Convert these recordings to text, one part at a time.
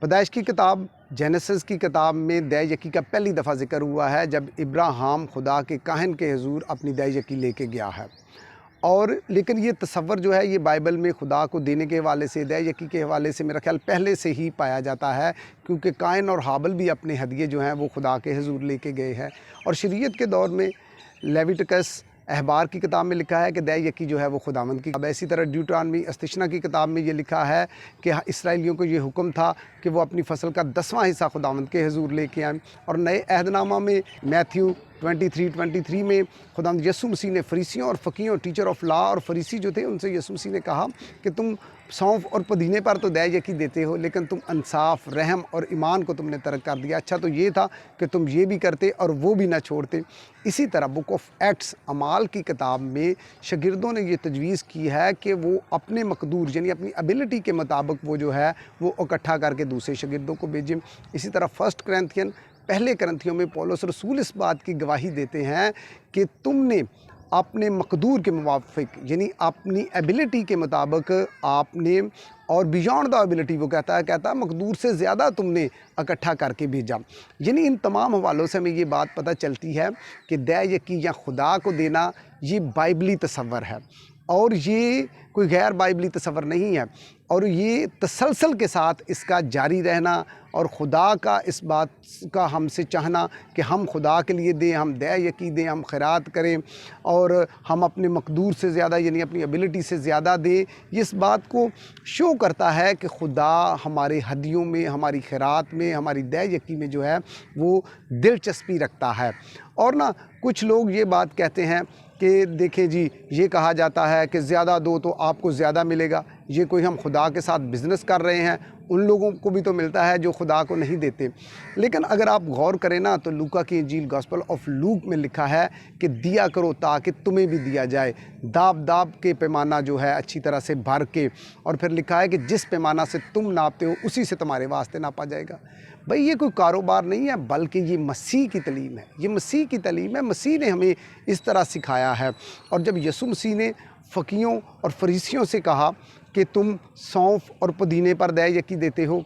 पैदाइश की किताब जेनेसिस की किताब में दया यकी का पहली दफ़ा ज़िक्र हुआ है जब इब्राहिम खुदा के काहन के हुज़ूर अपनी दया यकी लेके गया है। और लेकिन ये तसव्वुर जो है ये बाइबल में खुदा को देने के हवाले से, दया यकी के हवाले से मेरा ख़्याल पहले से ही पाया जाता है, क्योंकि कायन और हाबिल भी अपने हदिये जो हैं वो खुदा के हुज़ूर लेके गए हैं। और शरीयत के दौर में लेविटिकस अहबार की किताब में लिखा है कि दया यकी जो है वो खुदावंद की। अब इसी तरह ड्यूटरॉनमी अस्तिशना की किताब में ये लिखा है कि इसराइलियों को ये हुक्म था कि वो अपनी फसल का 10वां हिस्सा खुदावंद के हुज़ूर लेके आएँ। और नए अहदनामा में मैथ्यू 23 में खुदावंद यीशु मसीह ने फरीसियों और फ़कीहों, टीचर ऑफ लॉ और फरीसी जो थे, उनसे यीशु मसीह ने कहा कि तुम सौंफ और पुदीने पर तो दया यकी देते हो, लेकिन तुम इंसाफ, रहम और ईमान को तुमने तर्क कर दिया। अच्छा तो ये था कि तुम ये भी करते और वो भी ना छोड़ते। इसी तरह बुक ऑफ एक्ट्स अमाल की किताब में शागिर्दों ने ये तजवीज़ की है कि वो अपने मकदूर यानी अपनी एबिलिटी के मुताबिक वो जो है वो इकट्ठा करके दूसरे शागिर्दों को भेजें। इसी तरह फर्स्ट करंथियन पहले करंथियों में पौलुस रसूल इस बात की गवाही देते हैं कि तुमने अपने मकदूर के मुवाफिक यानी अपनी एबिलिटी के मुताबिक आपने, और बियॉन्ड द एबिलिटी वो कहता है मकदूर से ज़्यादा तुमने इकट्ठा करके भेजा। यानी इन तमाम हवालों से हमें ये बात पता चलती है कि दया यकी या खुदा को देना ये बाइबली तसव्वुर है और ये कोई गैर बाइबली तसव्वुर नहीं है। और ये तसलसल के साथ इसका जारी रहना और खुदा का इस बात का हमसे चाहना कि हम खुदा के लिए दें, हम दया यकी दें, हम खैरात करें और हम अपने मकदूर से ज़्यादा यानी अपनी एबिलिटी से ज़्यादा दें, ये इस बात को शो करता है कि खुदा हमारे हदियों में, हमारी खैरात में, हमारी दया यकी में जो है वो दिलचस्पी रखता है। और ना कुछ लोग ये बात कहते हैं कि देखें जी, ये कहा जाता है कि ज़्यादा दो तो आपको ज़्यादा मिलेगा, ये कोई हम खुदा के साथ बिज़नेस कर रहे हैं, उन लोगों को भी तो मिलता है जो खुदा को नहीं देते। लेकिन अगर आप गौर करें ना तो लूका की इंजील गॉस्पेल ऑफ लूक में लिखा है कि दिया करो ताकि तुम्हें भी दिया जाए, दाब दाब के पैमाना जो है अच्छी तरह से भर के, और फिर लिखा है कि जिस पैमाना से तुम नापते हो उसी से तुम्हारे वास्ते नापा जाएगा। भाई ये कोई कारोबार नहीं है, बल्कि ये मसीह की तालीम है, ये मसीह की तालीम है। मसीह ने हमें इस तरह सिखाया है। और जब यीशु मसीह ने फ़कीयों और फरीसियों से कहा कि तुम सौंफ और पुदीने पर दया यकी देते हो,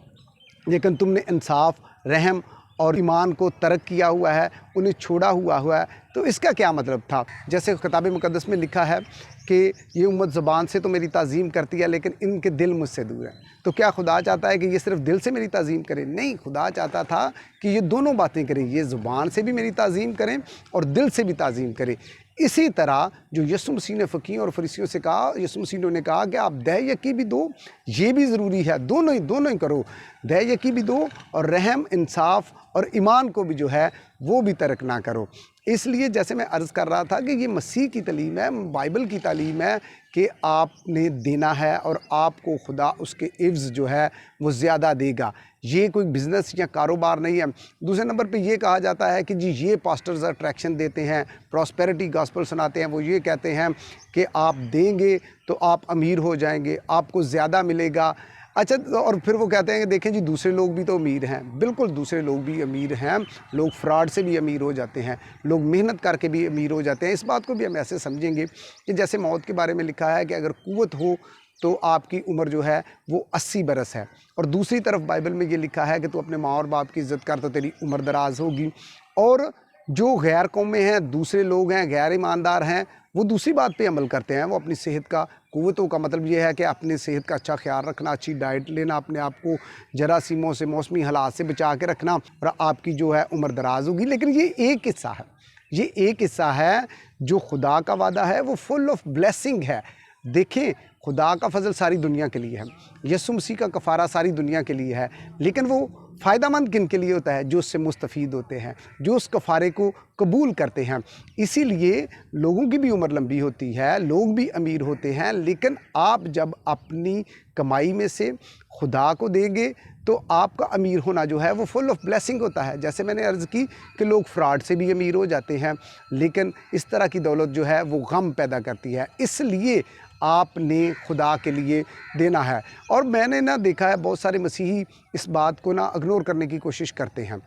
लेकिन तुमने इंसाफ, रहम और ईमान को तर्क किया हुआ है, उन्हें छोड़ा हुआ है, तो इसका क्या मतलब था? जैसे किताब मुक़द्दस में लिखा है कि ये उम्मत ज़बान से तो मेरी ताज़ीम करती है लेकिन इनके दिल मुझसे दूर है। तो क्या खुदा चाहता है कि ये सिर्फ़ दिल से मेरी ताज़ीम करें? नहीं, खुदा चाहता था कि ये दोनों बातें करें, ये ज़ुबान से भी मेरी ताज़ीम करें और दिल से भी ताज़ीम करें। इसी तरह जो यीशु मसीह ने फ़कीहों और फरीसियों से कहा, यीशु मसीह ने कहा कि आप दया यकी भी दो, ये भी ज़रूरी है, दोनों ही करो, दया यकी भी दो और रहम, इंसाफ और ईमान को भी जो है वो भी तर्क ना करो। इसलिए जैसे मैं अर्ज़ कर रहा था कि ये मसीह की तालीम है, बाइबल की तालीम है कि आपने देना है और आपको खुदा उसके इव्ज़ जो है वो ज़्यादा देगा। ये कोई बिज़नेस या कारोबार नहीं है। दूसरे नंबर पे ये कहा जाता है कि जी ये पास्टर्स अट्रैक्शन देते हैं, प्रॉस्पेरिटी गॉस्पेल सुनाते हैं, वो ये कहते हैं कि आप देंगे तो आप अमीर हो जाएंगे, आपको ज़्यादा मिलेगा। अच्छा, और फिर वो कहते हैं कि देखें जी दूसरे लोग भी तो अमीर हैं। बिल्कुल दूसरे लोग भी अमीर हैं, लोग फ्रॉड से भी अमीर हो जाते हैं, लोग मेहनत करके भी अमीर हो जाते हैं। इस बात को भी हम ऐसे समझेंगे कि जैसे मौत के बारे में लिखा है कि अगर कुव्वत हो तो आपकी उम्र जो है वो 80 बरस है, और दूसरी तरफ बाइबल में ये लिखा है कि तू अपने माँ और बाप की इज़्ज़त कर तो तेरी उम्र दराज होगी। और जो गैर कौमें हैं, दूसरे लोग हैं, गैर ईमानदार हैं, वो दूसरी बात पे अमल करते हैं। वो अपनी सेहत का, कुव्वतों का मतलब ये है कि अपनी सेहत का अच्छा ख्याल रखना, अच्छी डाइट लेना, अपने आप को जरासीमों से, मौसमी हालात से बचा के रखना, और आपकी जो है उम्र दराज होगी। लेकिन ये एक हिस्सा है, ये एक हिस्सा है। जो खुदा का वादा है वो फुल ऑफ ब्लेसिंग है। देखें, खुदा का फजल सारी दुनिया के लिए है, यीशु मसीह का कफ़ारा सारी दुनिया के लिए है, लेकिन वो फ़ायदेमंद किन के लिए होता है? जो उससे मुस्तफ़ीद होते हैं, जो उस कफ़ारे को कबूल करते हैं। इसीलिए लोगों की भी उम्र लंबी होती है, लोग भी अमीर होते हैं, लेकिन आप जब अपनी कमाई में से खुदा को देंगे तो आपका अमीर होना जो है वो फुल ऑफ ब्लेसिंग होता है। जैसे मैंने अर्ज़ की कि लोग फ्रॉड से भी अमीर हो जाते हैं, लेकिन इस तरह की दौलत जो है वो गम पैदा करती है। इसलिए आपने खुदा के लिए देना है। और मैंने ना देखा है बहुत सारे मसीही इस बात को ना इग्नोर करने की कोशिश करते हैं।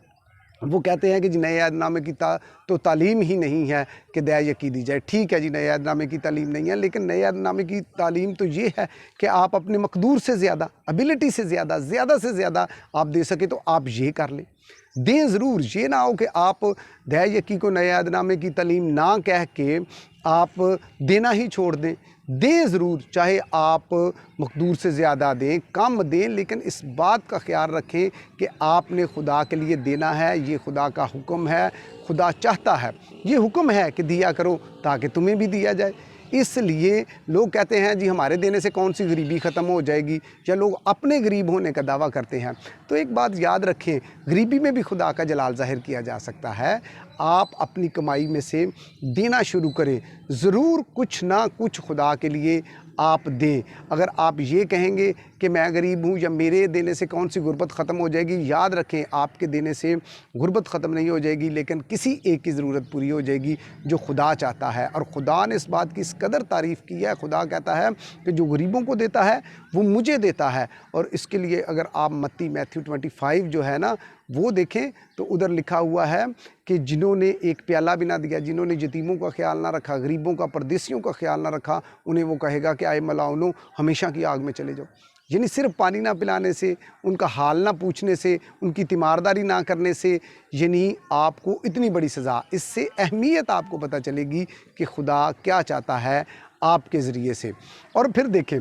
वो कहते हैं कि जी नए अहदनामे की तो तालीम ही नहीं है कि दया यकी दी जाए। ठीक है जी, नए अहदनामे की तालीम नहीं है, लेकिन नए अहदनामे की तालीम तो ये है कि आप अपने मकदूर से ज़्यादा, एबिलिटी से ज़्यादा, ज़्यादा से ज़्यादा आप दे सकें तो आप ये कर लें, दें ज़रूर। ये ना हो कि आप दया यकी को नए अहदनामे की तालीम ना कह के आप देना ही छोड़ दें। दें ज़रूर, चाहे आप मकदूर से ज़्यादा दें, कम दें, लेकिन इस बात का ख्याल रखें कि आपने खुदा के लिए देना है। ये खुदा का हुक्म है, खुदा चाहता है, ये हुक्म है कि दिया करो ताकि तुम्हें भी दिया जाए। इसलिए लोग कहते हैं जी हमारे देने से कौन सी गरीबी ख़त्म हो जाएगी, या लोग अपने गरीब होने का दावा करते हैं। तो एक बात याद रखें, गरीबी में भी खुदा का जलाल ज़ाहिर किया जा सकता है। आप अपनी कमाई में से देना शुरू करें, ज़रूर कुछ ना कुछ खुदा के लिए आप दें। अगर आप ये कहेंगे कि मैं गरीब हूँ या मेरे देने से कौन सी गुर्बत ख़त्म हो जाएगी, याद रखें आपके देने से गुर्बत ख़त्म नहीं हो जाएगी, लेकिन किसी एक की ज़रूरत पूरी हो जाएगी जो खुदा चाहता है। और खुदा ने इस बात की इस कदर तारीफ़ की है, खुदा कहता है कि जो गरीबों को देता है वो मुझे देता है। और इसके लिए अगर आप मैथ्यू 25 जो है ना वो देखें तो उधर लिखा हुआ है कि जिन्होंने एक प्याला भी ना दिया, जिन्होंने यतीमों का ख्याल ना रखा, गरीबों का, परदेसियों का ख्याल ना रखा, उन्हें वो कहेगा कि आए मलाउनो, हमेशा की आग में चले जाओ। यानी सिर्फ पानी ना पिलाने से, उनका हाल ना पूछने से, उनकी तीमारदारी ना करने से यानी आपको इतनी बड़ी सज़ा, इससे अहमियत आपको पता चलेगी कि खुदा क्या चाहता है आपके ज़रिए से। और फिर देखें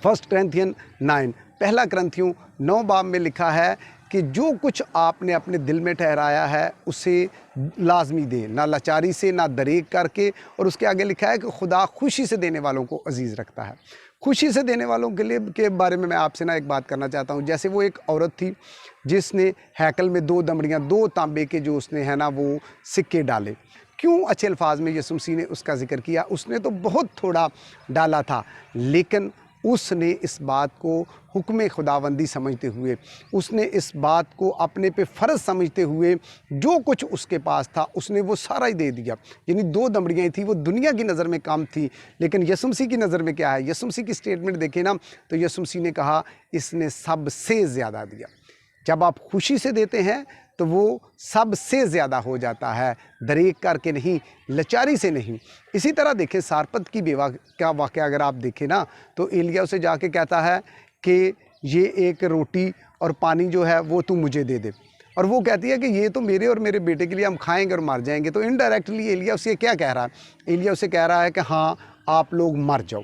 1 Corinthians 9, पहला करंथियों 9 बाब में लिखा है कि जो कुछ आपने अपने दिल में ठहराया है उसे लाजमी दें, ना लाचारी से, ना दरेक करके। और उसके आगे लिखा है कि खुदा खुशी से देने वालों को अजीज़ रखता है। खुशी से देने वालों के लिए के बारे में मैं आपसे ना एक बात करना चाहता हूँ। जैसे वो एक औरत थी जिसने हैकल में 2 दमड़ियाँ, 2 तांबे के जो उसने है ना वो सिक्के डाले। क्यों अच्छे अल्फाज में यीशु मसीह ने उसका ज़िक्र किया? उसने तो बहुत थोड़ा डाला था, लेकिन उसने इस बात को हुक्म खुदावंदी समझते हुए, उसने इस बात को अपने पे फ़र्ज़ समझते हुए, जो कुछ उसके पास था उसने वो सारा ही दे दिया। यानी 2 दमड़ियाँ थी, वो दुनिया की नज़र में कम थी, लेकिन यीशु मसीह की नज़र में क्या है? यीशु मसीह की स्टेटमेंट देखें ना तो यीशु मसीह ने कहा इसने सबसे ज़्यादा दिया। जब आप खुशी से देते हैं तो वो सबसे ज़्यादा हो जाता है, दरेक करके नहीं, लाचारी से नहीं। इसी तरह देखें सारपत की बेवा का वाक़या अगर आप देखें ना तो एलिय्याह उसे जाके कहता है कि ये एक रोटी और पानी जो है वो तू मुझे दे दे। और वो कहती है कि ये तो मेरे और मेरे बेटे के लिए हम खाएंगे और मर जाएंगे। तो इनडायरेक्टली एलिय्याह उसे क्या कह रहा है? एलिय्याह उसे कह रहा है कि हाँ आप लोग मर जाओ,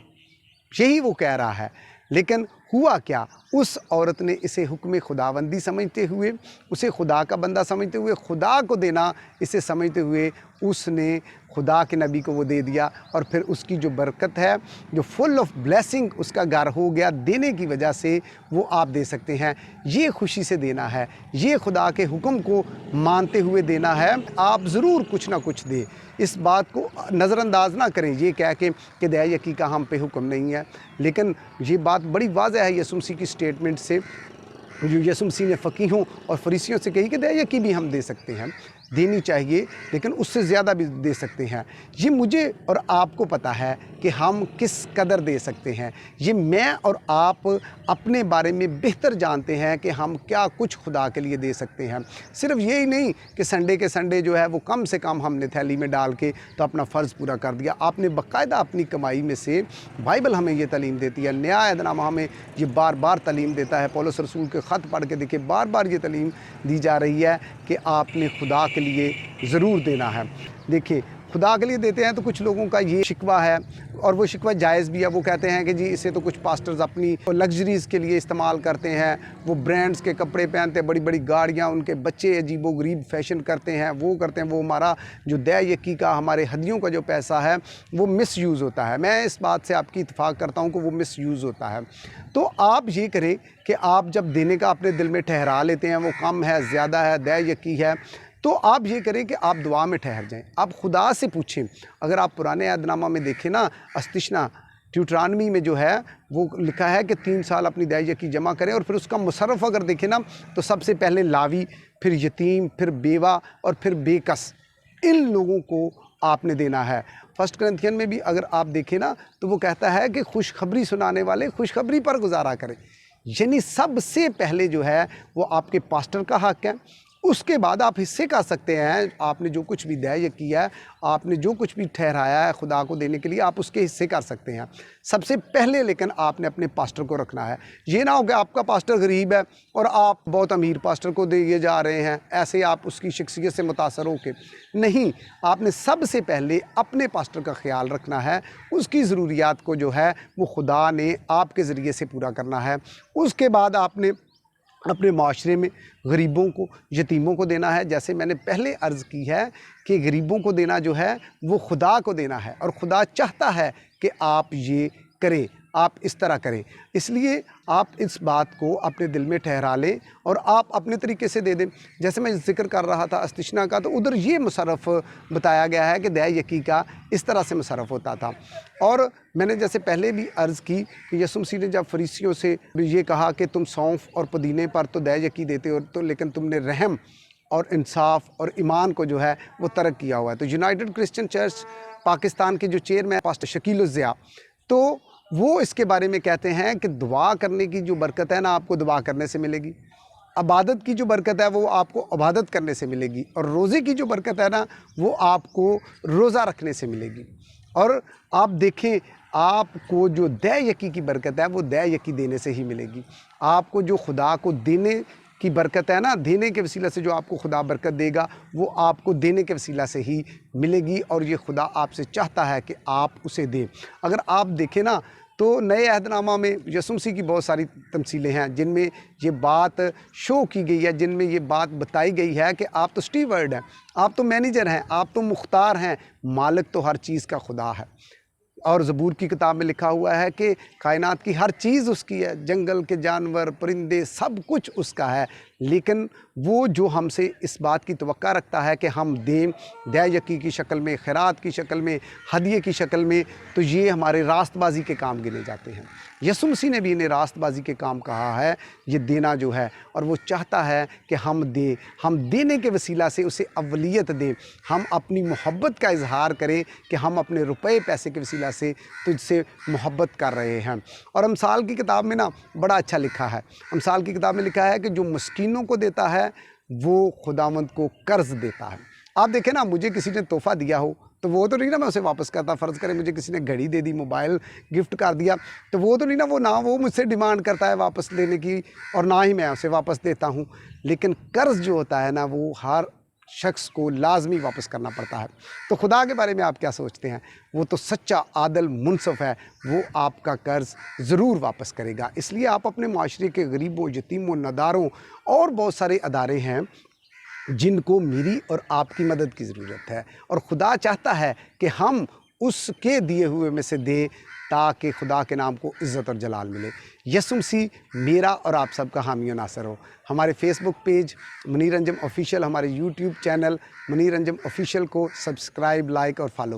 यही वो कह रहा है। लेकिन हुआ क्या? उस औरत ने इसे हुक्म खुदावंदी समझते हुए, उसे खुदा का बंदा समझते हुए, खुदा को देना इसे समझते हुए उसने खुदा के नबी को वो दे दिया। और फिर उसकी जो बरकत है, जो फुल ऑफ ब्लेसिंग उसका घर हो गया देने की वजह से, वो आप दे सकते हैं। ये खुशी से देना है, ये खुदा के हुक्म को मानते हुए देना है। आप ज़रूर कुछ ना कुछ दें, इस बात को नज़रअंदाज ना करें ये कह के कि दया यकी का हम पे हुक्म नहीं है। लेकिन ये बात बड़ी वाज़ह है यीशु मसीह की स्टेटमेंट से, जो यीशु मसीह ने फ़कीहों और फरीसियों से कही कि दया यकी भी हम दे सकते हैं, देनी चाहिए, लेकिन उससे ज़्यादा भी दे सकते हैं। ये मुझे और आपको पता है कि हम किस कदर दे सकते हैं। ये मैं और आप अपने बारे में बेहतर जानते हैं कि हम क्या कुछ खुदा के लिए दे सकते हैं। सिर्फ यही नहीं कि संडे के संडे जो है वो कम से कम हमने थैली में डाल के तो अपना फ़र्ज़ पूरा कर दिया। आपने बाकायदा अपनी कमाई में से, बाइबल हमें ये तालीम देती है, नया अहदनामा हमें ये बार बार तालीम देता है। पौलुस रसूल के ख़त पढ़ के देखिए, बार बार ये तालीम दी जा रही है कि आपने खुदा के लिए ज़रूर देना है। देखिए खुदा के लिए देते हैं तो कुछ लोगों का ये शिकवा है, और वो शिकवा जायज़ भी है। वो कहते हैं कि जी इसे तो कुछ पास्टर्स अपनी लग्जरीज़ के लिए इस्तेमाल करते हैं, वो ब्रांड्स के कपड़े पहनते हैं, बड़ी बड़ी गाड़ियाँ, उनके बच्चे अजीबो गरीब फैशन करते हैं, वो करते हैं। वो हमारा जो दया यकी का, हमारे हदियों का जो पैसा है वो मिस यूज़ होता है। मैं इस बात से आपकी इत्तेफाक करता हूँ कि वो मिस यूज़ होता है। तो आप ये करें कि आप जब देने का अपने दिल में ठहरा लेते हैं, वो कम है, ज़्यादा है, दया यकी है, तो आप ये करें कि आप दुआ में ठहर जाएं, आप खुदा से पूछें। अगर आप पुराने अहदनामा में देखें ना, अस्तिशना ड्यूटरानमी में जो है वो लिखा है कि 3 साल अपनी दया यकी जमा करें। और फिर उसका मुसर्रफ अगर देखें ना तो सबसे पहले लावी, फिर यतीम, फिर बेवा और फिर बेकस, इन लोगों को आपने देना है। 1 Corinthians में भी अगर आप देखें ना तो वो कहता है कि खुशखबरी सुनाने वाले खुशखबरी पर गुजारा करें। यानी सबसे पहले जो है वो आपके पास्टर का हक़ है, उसके बाद आप हिस्से कर सकते हैं। आपने जो कुछ भी देय किया है, आपने जो कुछ भी ठहराया है खुदा को देने के लिए, आप उसके हिस्से कर सकते हैं। सबसे पहले लेकिन आपने अपने पास्टर को रखना है। ये ना हो कि आपका पास्टर गरीब है और आप बहुत अमीर पास्टर को दिए जा रहे हैं, ऐसे आप उसकी शख्सियत से मुतासर हो के नहीं। आपने सबसे पहले अपने पास्टर का ख्याल रखना है, उसकी ज़रूरियात को जो है वो खुदा ने आपके ज़रिए से पूरा करना है। उसके बाद आपने अपने माशरे में गरीबों को, यतीमों को देना है। जैसे मैंने पहले अर्ज़ की है कि गरीबों को देना जो है वो खुदा को देना है, और खुदा चाहता है कि आप ये करें, आप इस तरह करें। इसलिए आप इस बात को अपने दिल में ठहरा लें और आप अपने तरीके से दे दें। जैसे मैं ज़िक्र कर रहा था अस्तिशना का, तो उधर ये मुसर्रफ़ बताया गया है कि देय यकी का इस तरह से मुसर्रफ़ होता था। और मैंने जैसे पहले भी अर्ज़ की कि यीशु मसीह ने जब फरीसियों से ये कहा कि तुम सौंफ और पुदीने पर तो देय यकी देते हो, तो लेकिन तुमने रहम और इंसाफ और ईमान को जो है वो तर्क किया हुआ है। तो यूनाइटेड क्रिश्चियन चर्च पाकिस्तान के जो चेयरमैन पास्टर शकील उज़ ज़िया, तो वो इसके बारे में कहते हैं कि दुआ करने की जो बरकत है ना, आपको दुआ करने से मिलेगी। इबादत की जो बरकत है वो आपको इबादत करने से मिलेगी, और रोज़े की जो बरकत है ना वो आपको रोज़ा रखने से मिलेगी। और आप देखें, आपको जो देय यकी की बरकत है वो देय यकी देने से ही मिलेगी। आपको जो खुदा को देने की बरकत है ना, देने के वसीला से जो आपको खुदा बरकत देगा वो आपको देने के वसीला से ही मिलेगी, और ये खुदा आपसे चाहता है कि आप उसे दें। अगर आप देखें ना, तो नए अहदनामा में यीशु मसीह की बहुत सारी तमसीलें हैं जिनमें ये बात शो की गई है, जिनमें ये बात बताई गई है कि आप तो स्टीवर्ड हैं, आप तो मैनेजर हैं, आप तो मुख्तार हैं, मालिक तो हर चीज़ का खुदा है। और ज़बूर की किताब में लिखा हुआ है कि कायनात की हर चीज़ उसकी है, जंगल के जानवर, परिंदे, सब कुछ उसका है। लेकिन वो जो हमसे इस बात की तवक्का रखता है कि हम दें, देय यकी की शक्ल में, खैरात की शक्ल में, हदिये की शक्ल में, तो ये हमारे रास्तबाजी के काम गिने जाते हैं। यीशु मसीह ने भी इन्हें रास्तबाजी के काम कहा है, ये देना जो है, और वो चाहता है कि हम दें, हम देने के वसीला से उसे अव्वलियत दें, हम अपनी मोहब्बत का इजहार करें कि हम अपने रुपए पैसे के वसीला से तुझसे मोहब्बत कर रहे हैं। और अमसाल की किताब में ना बड़ा अच्छा लिखा है, अमसाल की किताब में लिखा है कि जो मस्कीनों को देता है वो खुदावंद को कर्ज देता है। आप देखें ना, मुझे किसी ने तोहफ़ा दिया हो तो वो तो नहीं ना मैं उसे वापस करता। फ़र्ज़ करें मुझे किसी ने घड़ी दे दी, मोबाइल गिफ्ट कर दिया, तो वो तो नहीं ना वो मुझसे डिमांड करता है वापस लेने की, और ना ही मैं उसे वापस देता हूँ। लेकिन कर्ज़ जो होता है ना वो हर शख्स को लाजमी वापस करना पड़ता है। तो खुदा के बारे में आप क्या सोचते हैं? वो तो सच्चा आदल मुनसफ़ है, वो आपका कर्ज़ ज़रूर वापस करेगा। इसलिए आप अपने माशरे के गरीबों, यतीमों, नदारों और बहुत सारे अदारे हैं जिनको मेरी और आपकी मदद की ज़रूरत है, और खुदा चाहता है कि हम उसके दिए हुए में से दें ताकि खुदा के नाम को इज़्ज़त और जलाल मिले। यीशु मसीह मेरा और आप सबका हामी और नासर हो। हमारे Facebook page Munir Anjum official, हमारे YouTube channel Munir Anjum official को सब्सक्राइब, लाइक और फॉलो